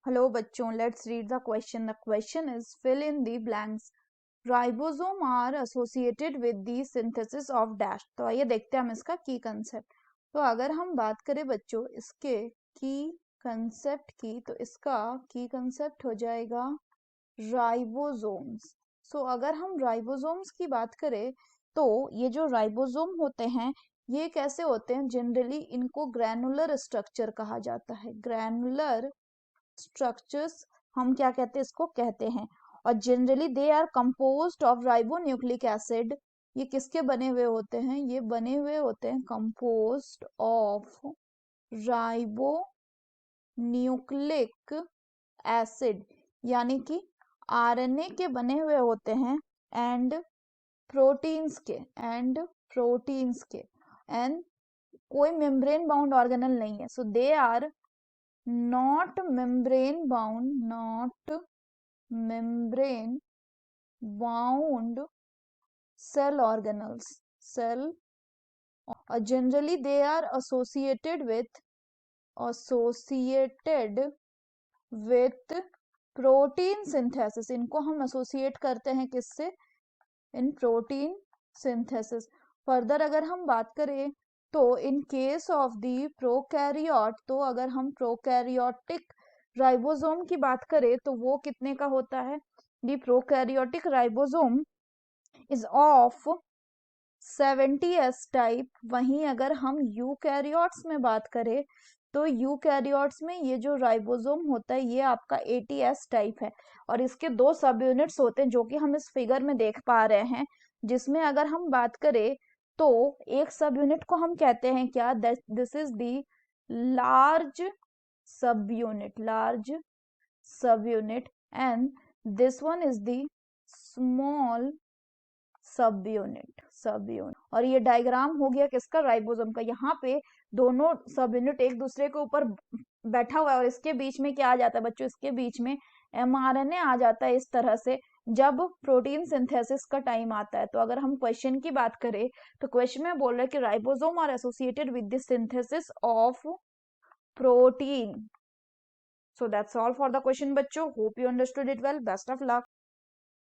Hello बच्चों, let's read the question. The question is fill in the blanks. Ribosome are associated with the synthesis of dash. तो आइए देखते हैं हम इसका की कंसेप्ट. तो अगर हम बात करें बच्चों इसके की कंसेप्ट की, तो इसका की कंसेप्ट हो जाएगा राइबोसोम्स. सो अगर हम राइबोसोम्स की बात करें तो ये जो राइबोसोम होते हैं ये कैसे होते हैं? जनरली इनको ग्रैनुलर स्ट्रक्चर कहा जाता है. ग्रैनुलर स्ट्रक्चर्स हम क्या कहते हैं? इसको कहते हैं. और generally they are composed of ribonucleic acid. ये किसके बने हुए होते हैं? ये बने हुए होते हैं कंपोज्ड ऑफ राइबोन्यूक्लिक एसिड, यानी कि आरएनए के बने हुए होते हैं एंड प्रोटीन्स के एंड कोई मेम्ब्रेन बाउंड ऑर्गेनल नहीं है. So they are not membrane bound cell organelles. Generally they are associated with protein synthesis. इनको हम associate करते हैं किससे? इन प्रोटीन सिंथेसिस. फर्दर अगर हम बात करें तो in case of the prokaryote, तो अगर हम प्रोकैरियोटिक राइबोसोम की बात करें तो वो कितने का होता है? The prokaryotic ribosome is of 70s type. वहीं अगर हम यूकैरियोट्स में बात करें तो यूकैरियोट्स में ये जो राइबोसोम होता है ये आपका 80s टाइप है. और इसके दो सब यूनिट्स होते हैं जो कि हम इस फिगर में देख पा रहे हैं, जिसमें अगर हम बात करें तो एक सब यूनिट को हम कहते हैं क्या? दिस इज द लार्ज सब unit and this one is the small सब यूनिट. और ये डायग्राम हो गया किसका? राइबोसोम का. यहाँ पे दोनों सब यूनिट एक दूसरे के ऊपर बैठा हुआ है और इसके बीच में क्या आ जाता है बच्चों? इसके बीच में एमआरएनए आ जाता है इस तरह से जब प्रोटीन सिंथेसिस का टाइम आता है. तो अगर हम क्वेश्चन की बात करें तो क्वेश्चन में बोल रहे हैं कि ribosome are associated with the synthesis of protein. So that's all for the question बच्चों. Hope you understood it well. Best of luck.